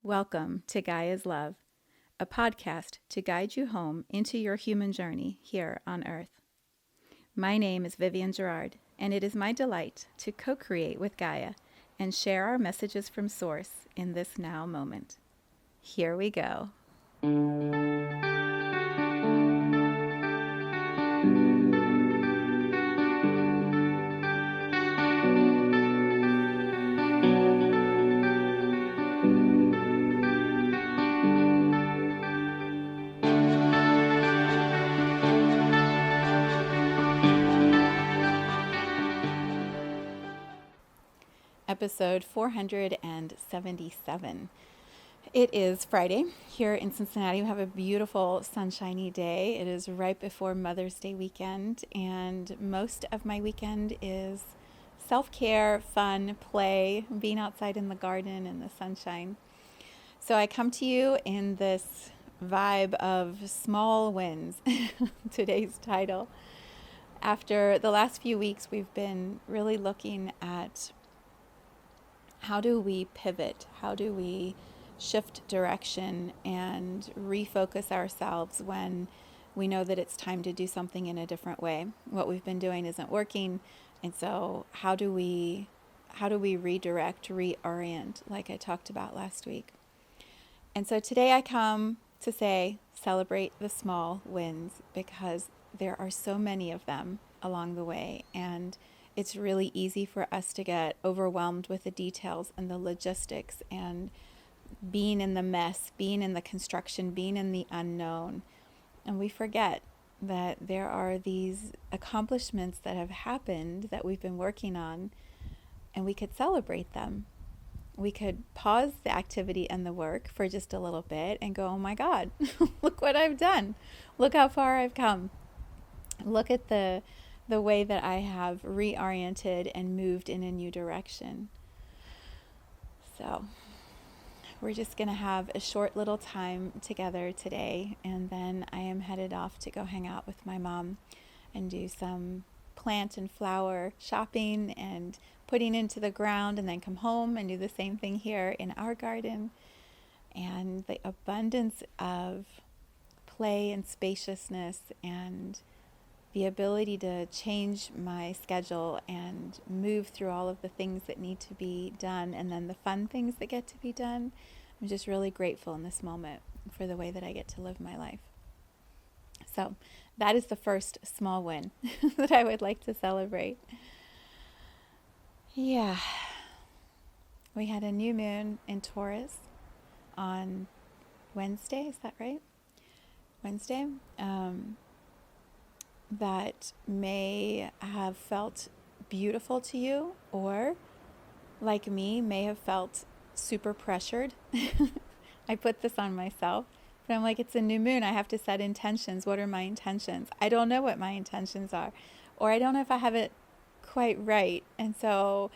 Welcome to Gaia's Love, a podcast to guide you home into your human journey here on Earth. My name is Vivienne Gerard, and it is my delight to co-create with Gaia and share our messages from Source in this now moment. Here we go. Episode 477. It is Friday here in Cincinnati. We have a beautiful sunshiny day. It is right before Mother's Day weekend, and most of my weekend is self-care, fun, play, being outside in the garden in the sunshine. So I come to you in this vibe of small wins, today's title. After the last few weeks, we've been really looking at how do we pivot? How do we shift direction and refocus ourselves when we know that it's time to do something in a different way? What we've been doing isn't working, and so how do we redirect, reorient, like I talked about last week? And so today I come to say, celebrate the small wins, because there are so many of them along the way, and it's really easy for us to get overwhelmed with the details and the logistics and being in the mess, being in the construction, being in the unknown. And we forget that there are these accomplishments that have happened that we've been working on, and we could celebrate them. We could pause the activity and the work for just a little bit and go, oh my God, look what I've done. Look how far I've come. Look at the way that I have reoriented and moved in a new direction. So we're just going to have a short little time together today, and then I am headed off to go hang out with my mom and do some plant and flower shopping and putting into the ground, and then come home and do the same thing here in our garden. And the abundance of play and spaciousness and the ability to change my schedule and move through all of the things that need to be done, and then the fun things that get to be done. I'm just really grateful in this moment for the way that I get to live my life. So that is the first small win that I would like to celebrate. Yeah. We had a new moon in Taurus on Wednesday, is that right? Wednesday. That may have felt beautiful to you, or like me, may have felt super pressured. I put this on myself, but I'm like, it's a new moon. I have to set intentions. What are my intentions? I don't know what my intentions are, or I don't know if I have it quite right. And so,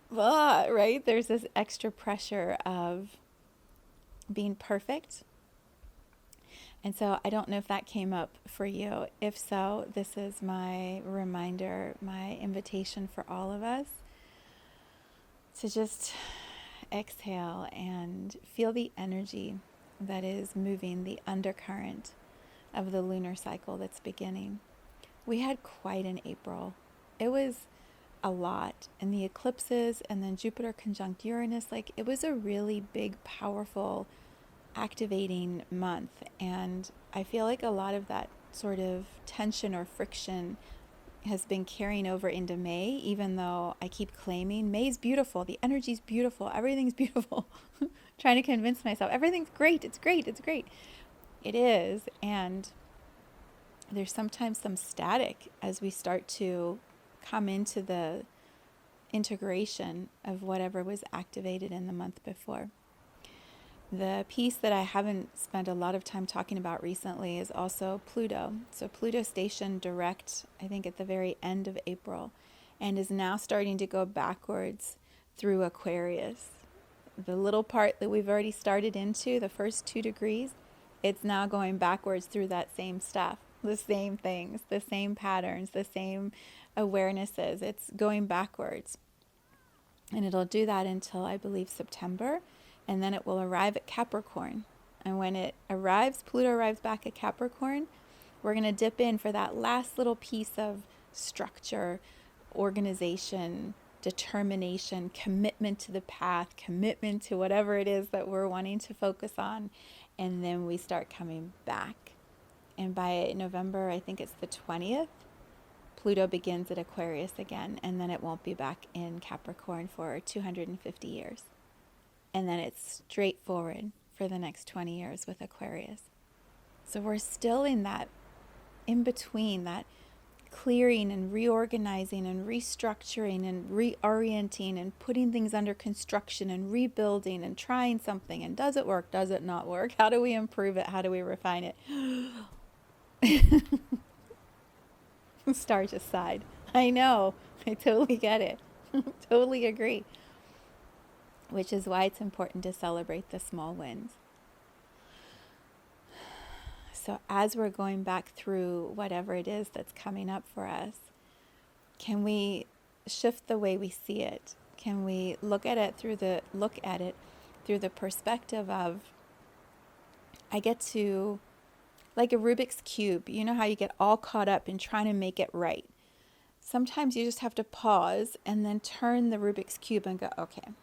right, there's this extra pressure of being perfect. And so I don't know if that came up for you. If so, this is my reminder, my invitation for all of us to just exhale and feel the energy that is moving, the undercurrent of the lunar cycle that's beginning. We had quite an April. It was a lot. And the eclipses, and then Jupiter conjunct Uranus, like it was a really big, powerful, activating month. And I feel like a lot of that sort of tension or friction has been carrying over into May, even though I keep claiming May's beautiful, the energy's beautiful, everything's beautiful. Trying to convince myself everything's great, it's great, it's great. It is, and there's sometimes some static as we start to come into the integration of whatever was activated in the month before. The piece that I haven't spent a lot of time talking about recently is also Pluto. So Pluto stationed direct, I think, at the very end of April, and is now starting to go backwards through Aquarius. The little part that we've already started into, the first 2 degrees, it's now going backwards through that same stuff, the same things, the same patterns, the same awarenesses. It's going backwards. And it'll do that until, I believe, September. and then it will arrive at Capricorn. And when it arrives, Pluto arrives back at Capricorn, we're going to dip in for that last little piece of structure, organization, determination, commitment to the path, commitment to whatever it is that we're wanting to focus on. And then we start coming back. And by November, I think it's the 20th, Pluto begins at Aquarius again, and then it won't be back in Capricorn for 250 years. And then it's straightforward for the next 20 years with Aquarius. So we're still in that in between, that clearing and reorganizing and restructuring and reorienting and putting things under construction and rebuilding and trying something. And does it work? Does it not work? How do we improve it? How do we refine it? Star just sighed. I know. I totally get it. Totally agree. Which is why it's important to celebrate the small wins. So as we're going back through whatever it is that's coming up for us, can we shift the way we see it? Can we look at it through the perspective of, I get to, like a Rubik's Cube, you know how you get all caught up in trying to make it right. Sometimes you just have to pause and then turn the Rubik's Cube and go, okay,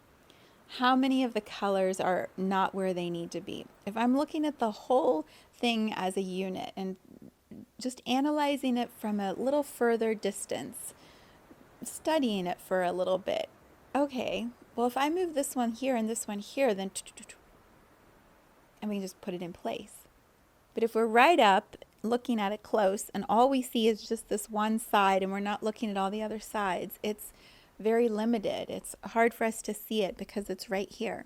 how many of the colors are not where they need to be? If I'm looking at the whole thing as a unit and just analyzing it from a little further distance, studying it for a little bit, okay, well, if I move this one here and this one here, then and we can just put it in place. But if we're right up looking at it close and all we see is just this one side and we're not looking at all the other sides, it's very limited. It's hard for us to see it because it's right here.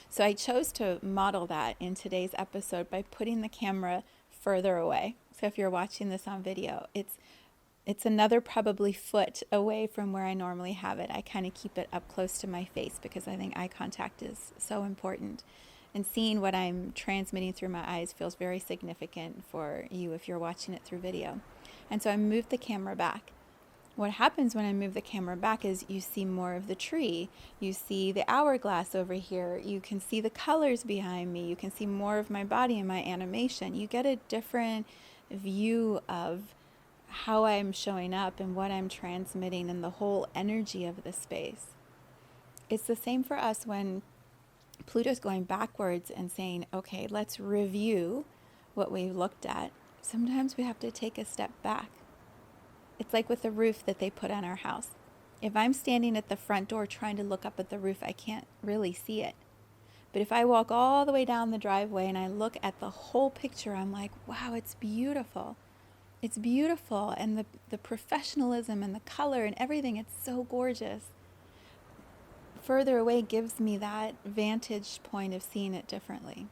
So I chose to model that in today's episode by putting the camera further away. So if you're watching this on video, it's another probably foot away from where I normally have it. I kind of keep it up close to my face because I think eye contact is so important. And seeing what I'm transmitting through my eyes feels very significant for you if you're watching it through video. And so I moved the camera back. What happens when I move the camera back is you see more of the tree. You see the hourglass over here. You can see the colors behind me. You can see more of my body and my animation. You get a different view of how I'm showing up and what I'm transmitting and the whole energy of the space. It's the same for us when Pluto's going backwards and saying, okay, let's review what we looked at. Sometimes we have to take a step back. It's like with the roof that they put on our house. If I'm standing at the front door trying to look up at the roof, I can't really see it. But if I walk all the way down the driveway and I look at the whole picture, I'm like, wow, it's beautiful. It's beautiful. And the professionalism and the color and everything, it's so gorgeous. Further away gives me that vantage point of seeing it differently.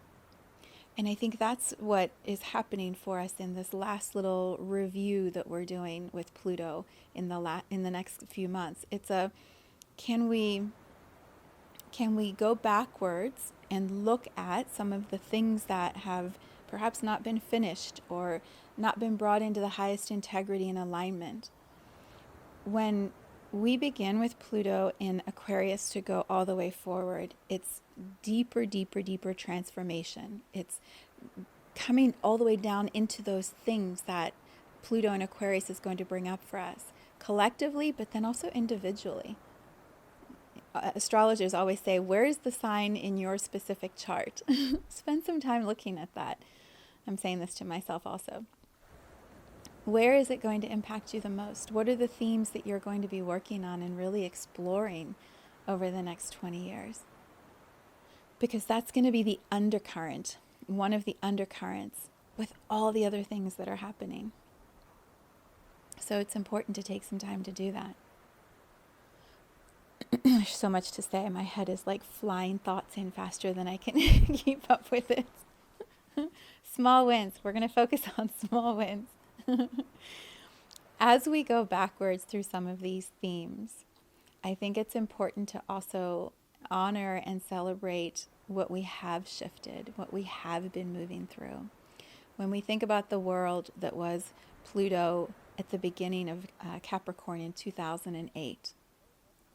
And I think that's what is happening for us in this last little review that we're doing with Pluto in the next few months. It's can we go backwards and look at some of the things that have perhaps not been finished or not been brought into the highest integrity and alignment. When we begin with Pluto in Aquarius to go all the way forward, it's deeper, deeper, deeper transformation. It's coming all the way down into those things that Pluto in Aquarius is going to bring up for us collectively, but then also individually. Astrologers always say, where is the sign in your specific chart? Spend some time looking at that. I'm saying this to myself also. Where is it going to impact you the most? What are the themes that you're going to be working on and really exploring over the next 20 years? Because that's going to be the undercurrent, one of the undercurrents with all the other things that are happening. So it's important to take some time to do that. There's so much to say. My head is like flying thoughts in faster than I can keep up with it. Small wins. We're going to focus on small wins. As we go backwards through some of these themes, I think it's important to also honor and celebrate what we have shifted, what we have been moving through. When we think about the world that was Pluto at the beginning of Capricorn in 2008,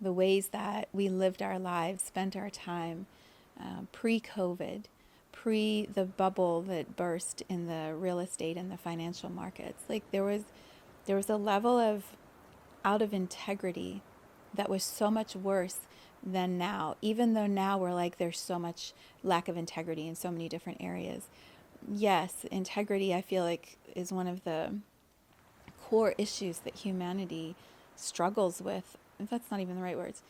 the ways that we lived our lives, spent our time, pre-COVID, pre the bubble that burst in the real estate and the financial markets. Like there was a level of out of integrity that was so much worse than now, even though now we're like, there's so much lack of integrity in so many different areas. Yes, integrity, I feel like, is one of the core issues that humanity struggles with. That's not even the right words.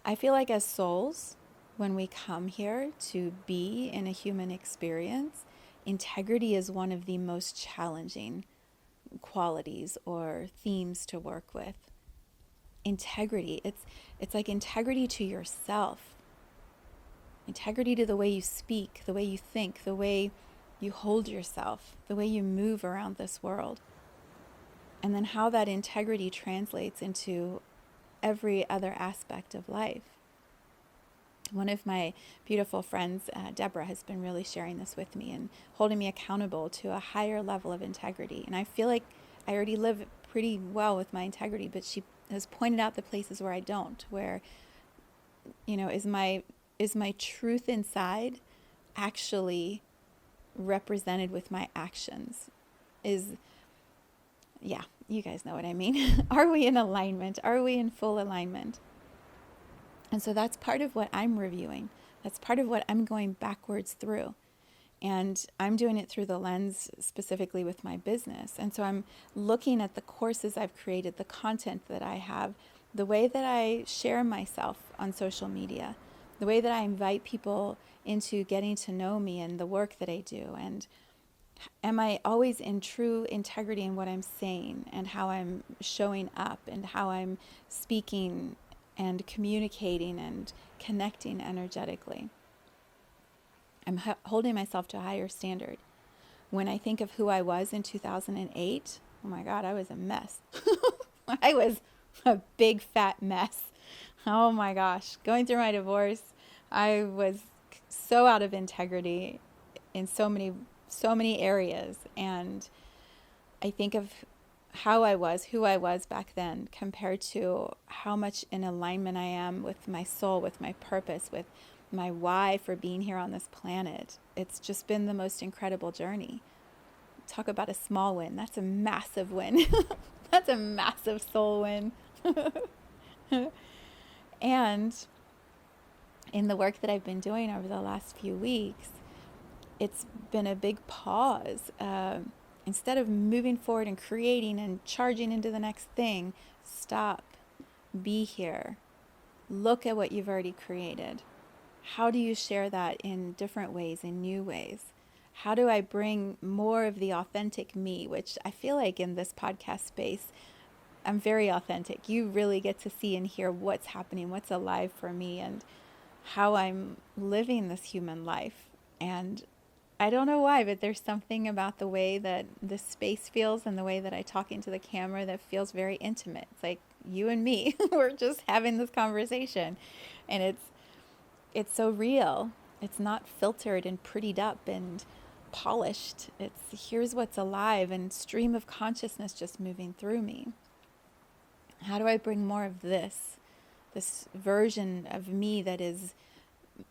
I feel like as souls, when we come here to be in a human experience, integrity is one of the most challenging qualities or themes to work with. Integrity, it's like integrity to yourself, integrity to the way you speak, the way you think, the way you hold yourself, the way you move around this world, and then how that integrity translates into every other aspect of life. One of my beautiful friends, Deborah, has been really sharing this with me and holding me accountable to a higher level of integrity. And I feel like I already live pretty well with my integrity, but she has pointed out the places where I don't, where, is my truth inside actually represented with my actions? Yeah, you guys know what I mean. Are we in alignment? Are we in full alignment? And so that's part of what I'm reviewing. That's part of what I'm going backwards through. And I'm doing it through the lens specifically with my business. And so I'm looking at the courses I've created, the content that I have, the way that I share myself on social media, the way that I invite people into getting to know me and the work that I do. And am I always in true integrity in what I'm saying and how I'm showing up and how I'm speaking and communicating and connecting energetically? I'm holding myself to a higher standard. When I think of who I was in 2008, oh my God, I was a mess. I was a big fat mess. Oh my gosh. Going through my divorce, I was so out of integrity in so many areas. And I think of how I was, who I was back then, compared to how much in alignment I am with my soul, with my purpose, with my why for being here on this planet. It's just been the most incredible journey. Talk about a small win. That's a massive win. That's a massive soul win. And in the work that I've been doing over the last few weeks, it's been a big pause. Instead of moving forward and creating and charging into the next thing, stop, be here, look at what you've already created. How do you share that in different ways, in new ways? How do I bring more of the authentic me, which I feel like in this podcast space, I'm very authentic. You really get to see and hear what's happening, what's alive for me, and how I'm living this human life. And I don't know why, but there's something about the way that this space feels and the way that I talk into the camera that feels very intimate. It's like you and me, we're just having this conversation, and it's so real. It's not filtered and prettied up and polished. It's here's what's alive and stream of consciousness just moving through me. How do I bring more of this version of me that is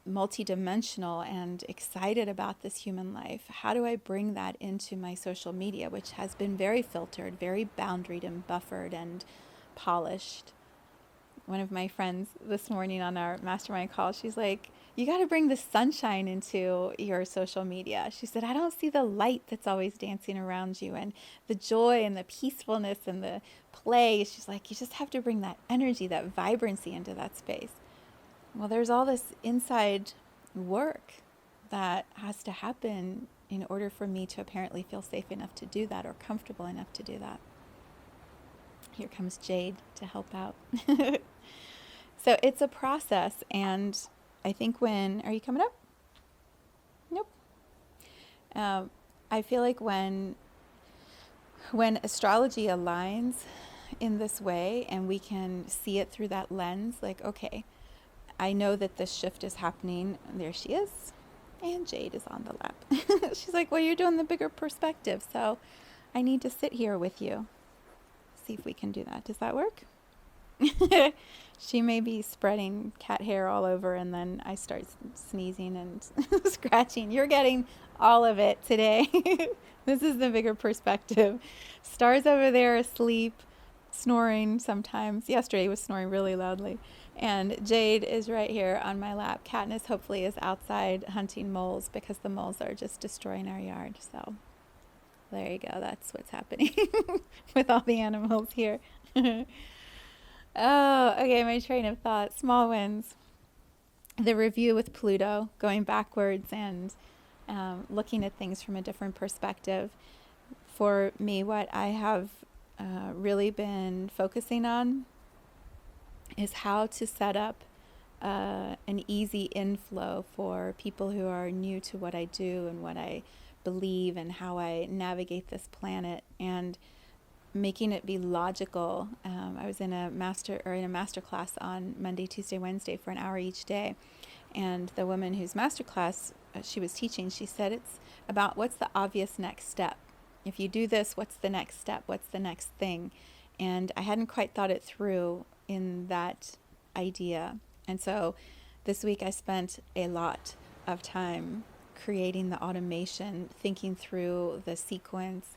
multidimensional and excited about this human life? How do I bring that into my social media, which has been very filtered, very boundaried and buffered and polished? One of my friends this morning on our mastermind call, she's like, you got to bring the sunshine into your social media. She said, I don't see the light that's always dancing around you and the joy and the peacefulness and the play. She's like, you just have to bring that energy, that vibrancy into that space. Well, there's all this inside work that has to happen in order for me to apparently feel safe enough to do that or comfortable enough to do that. Here comes Jade to help out. So it's a process, and I think are you coming up? Nope. I feel like when astrology aligns in this way and we can see it through that lens, like, okay, I know that this shift is happening. There she is. And Jade is on the lap. She's like, well, you're doing the bigger perspective, so I need to sit here with you. See if we can do that. Does that work? She may be spreading cat hair all over, and then I start sneezing and scratching. You're getting all of it today. This is the bigger perspective. Star's over there asleep, snoring sometimes. Yesterday was snoring really loudly. And Jade is right here on my lap. Katniss hopefully is outside hunting moles because the moles are just destroying our yard. So there you go. That's what's happening with all the animals here. Oh, okay, my train of thought. Small wins. The review with Pluto, going backwards and looking at things from a different perspective. For me, what I have really been focusing on is how to set up an easy inflow for people who are new to what I do and what I believe and how I navigate this planet, and making it be logical. I was in a master class on Monday, Tuesday, Wednesday for an hour each day, and the woman whose master class she was teaching, she said it's about what's the obvious next step. If you do this, what's the next step? What's the next thing? And I hadn't quite thought it through in that idea. And so this week I spent a lot of time creating the automation, thinking through the sequence,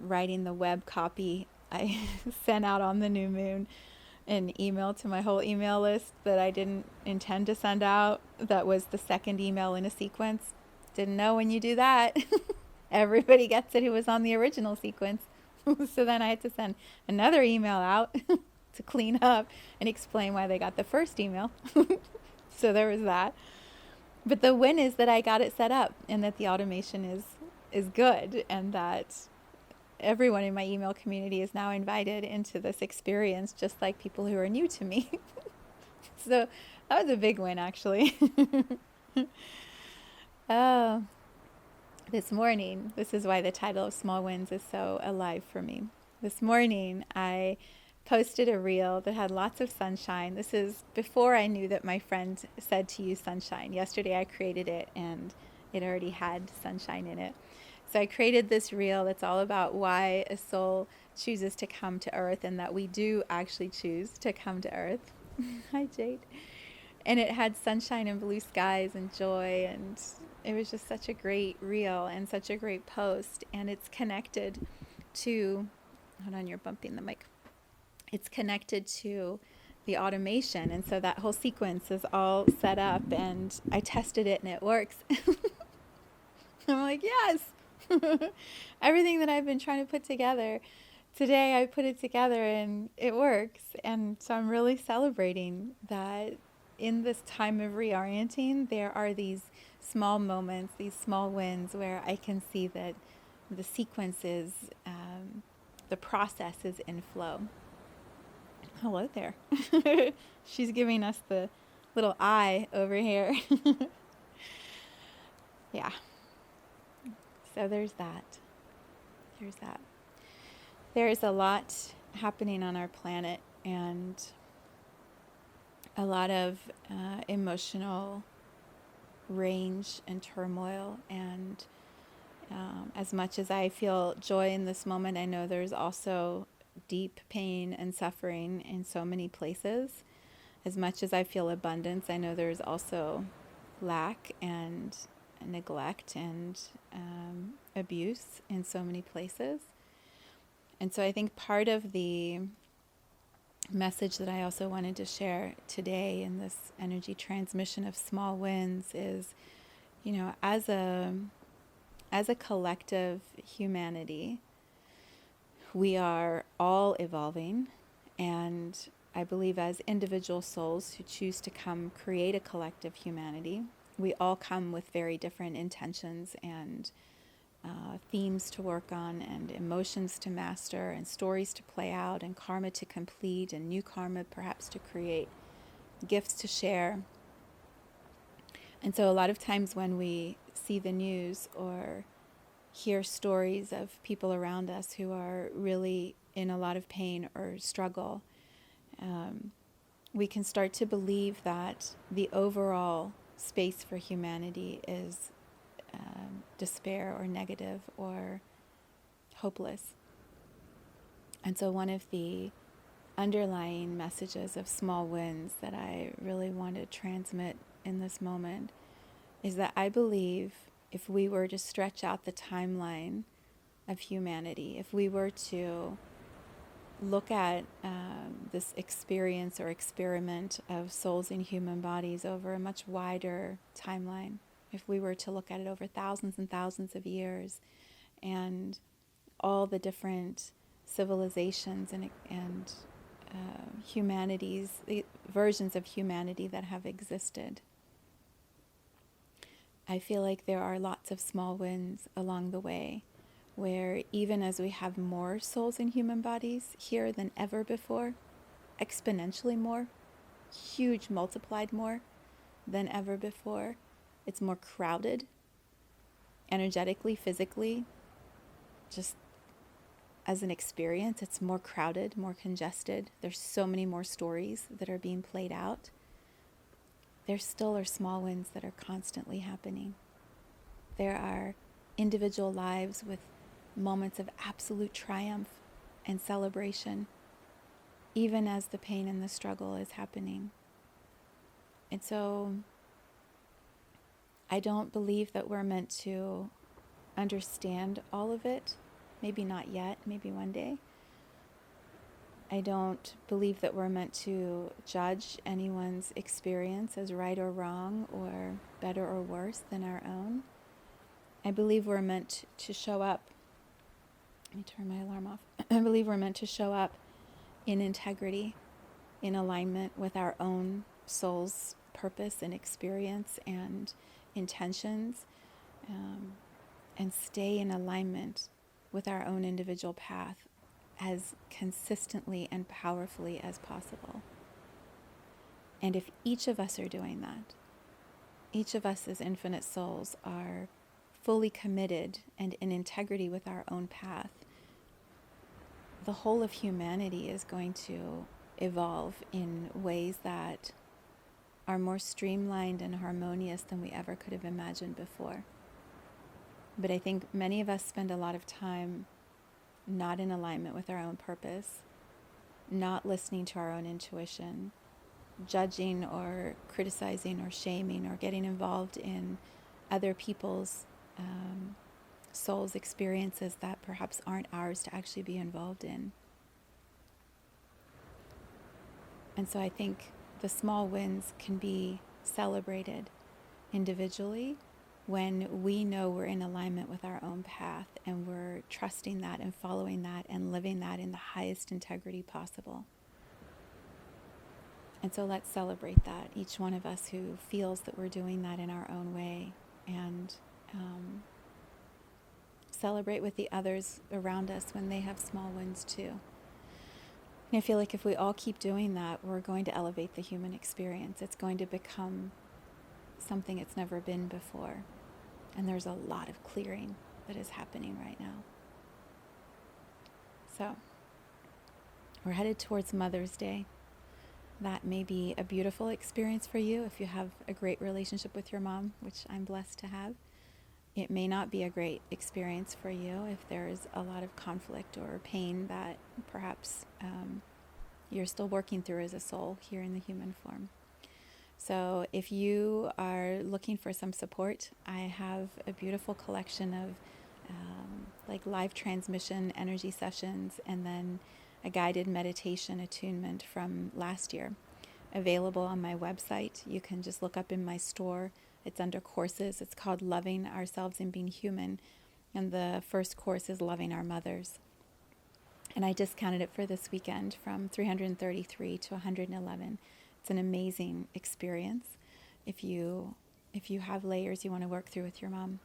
writing the web copy I sent out on the new moon, an email to my whole email list that I didn't intend to send out. That was the second email in a sequence. Didn't know when you do that. Everybody gets it who was on the original sequence. So then I had to send another email out to clean up and explain why they got the first email. So there was that. But the win is that I got it set up and that the automation is good, and that everyone in my email community is now invited into this experience, just like people who are new to me. So that was a big win, actually. This morning, this is why the title of Small Wins is so alive for me. This morning, I posted a reel that had lots of sunshine. This is before I knew that my friend said to use sunshine. Yesterday, I created it, and it already had sunshine in it. So I created this reel that's all about why a soul chooses to come to Earth, and that we do actually choose to come to Earth. Hi, Jade. And it had sunshine and blue skies and joy, and it was just such a great reel and such a great post. And it's connected to, hold on, you're bumping the mic. It's connected to the automation. And so that whole sequence is all set up, and I tested it and it works. I'm like, yes. Everything that I've been trying to put together, today I put it together and it works. And so I'm really celebrating that in this time of reorienting, there are these small moments, these small wins where I can see that the sequence is, the process is in flow. Hello there. She's giving us the little eye over here. Yeah. So there's that. There's a lot happening on our planet, and a lot of emotional range and turmoil. And as much as I feel joy in this moment, I know there's also deep pain and suffering in so many places. As much as I feel abundance, I know there's also lack and neglect and abuse in so many places. And so I think part of the message that I also wanted to share today in this energy transmission of small wins is, as a collective humanity, we are all evolving, and I believe as individual souls who choose to come create a collective humanity, we all come with very different intentions and themes to work on, and emotions to master, and stories to play out, and karma to complete, and new karma perhaps to create, gifts to share. And so a lot of times when we see the news or hear stories of people around us who are really in a lot of pain or struggle, we can start to believe that the overall space for humanity is despair or negative or hopeless. And so one of the underlying messages of small wins that I really want to transmit in this moment is that I believe if we were to stretch out the timeline of humanity, if we were to look at this experience or experiment of souls in human bodies over a much wider timeline, if we were to look at it over thousands and thousands of years and all the different civilizations and humanities, versions of humanity that have existed, I feel like there are lots of small wins along the way where even as we have more souls in human bodies here than ever before, exponentially more, huge multiplied more than ever before, it's more crowded, energetically, physically, just as an experience, it's more crowded, more congested. There's so many more stories that are being played out. There still are small wins that are constantly happening. There are individual lives with moments of absolute triumph and celebration, even as the pain and the struggle is happening. And so I don't believe that we're meant to understand all of it. Maybe not yet, maybe one day. I don't believe that we're meant to judge anyone's experience as right or wrong or better or worse than our own. I believe we're meant to show up. Let me turn my alarm off. I believe we're meant to show up in integrity, in alignment with our own soul's purpose and experience and intentions, and stay in alignment with our own individual path as consistently and powerfully as possible. And if each of us are doing that, each of us as infinite souls are fully committed and in integrity with our own path, the whole of humanity is going to evolve in ways that are more streamlined and harmonious than we ever could have imagined before. But I think many of us spend a lot of time not in alignment with our own purpose, not listening to our own intuition, judging or criticizing or shaming or getting involved in other people's souls' experiences that perhaps aren't ours to actually be involved in. And so I think the small wins can be celebrated individually when we know we're in alignment with our own path and we're trusting that and following that and living that in the highest integrity possible. And so let's celebrate that, each one of us who feels that we're doing that in our own way, and celebrate with the others around us when they have small wins too. And I feel like if we all keep doing that, we're going to elevate the human experience. It's going to become something it's never been before. And there's a lot of clearing that is happening right now. So, we're headed towards Mother's Day. That may be a beautiful experience for you if you have a great relationship with your mom, which I'm blessed to have. It may not be a great experience for you if there's a lot of conflict or pain that perhaps you're still working through as a soul here in the human form. So if you are looking for some support, I have a beautiful collection of like live transmission energy sessions and then a guided meditation attunement from last year available on my website. You can just look up in my store. It's under courses. It's called Loving Ourselves and Being Human. And the first course is Loving Our Mothers. And I discounted it for this weekend from $333 to $111. It's an amazing experience if you have layers you want to work through with your mom.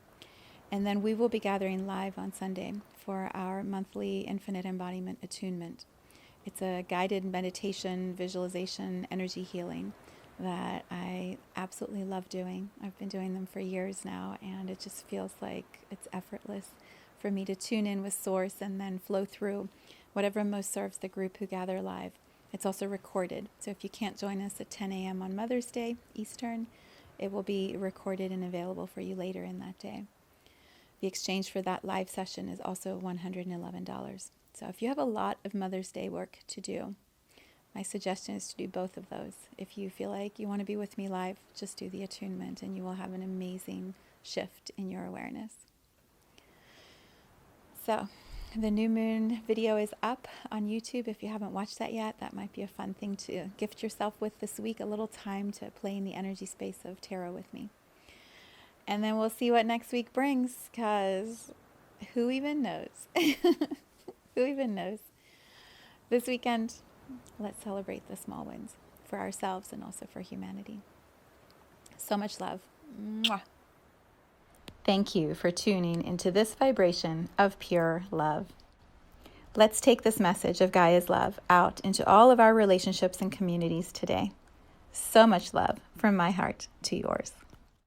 And then we will be gathering live on Sunday for our monthly Infinite Embodiment Attunement. It's a guided meditation, visualization, energy healing that I absolutely love doing. I've been doing them for years now, and it just feels like it's effortless for me to tune in with Source and then flow through whatever most serves the group who gather live. It's also recorded, so if you can't join us at 10 a.m. on Mother's Day, Eastern, it will be recorded and available for you later in that day. The exchange for that live session is also $111. So if you have a lot of Mother's Day work to do, My suggestion is to do both of those. If you feel like you want to be with me live, just do the attunement and you will have an amazing shift in your awareness. So, the new moon video is up on YouTube. If you haven't watched that yet, that might be a fun thing to gift yourself with this week, a little time to play in the energy space of tarot with me. And then we'll see what next week brings, because who even knows? Who even knows? This weekend, let's celebrate the small wins for ourselves and also for humanity. So much love. Mwah. Thank you for tuning into this vibration of pure love. Let's take this message of Gaia's love out into all of our relationships and communities today. So much love from my heart to yours.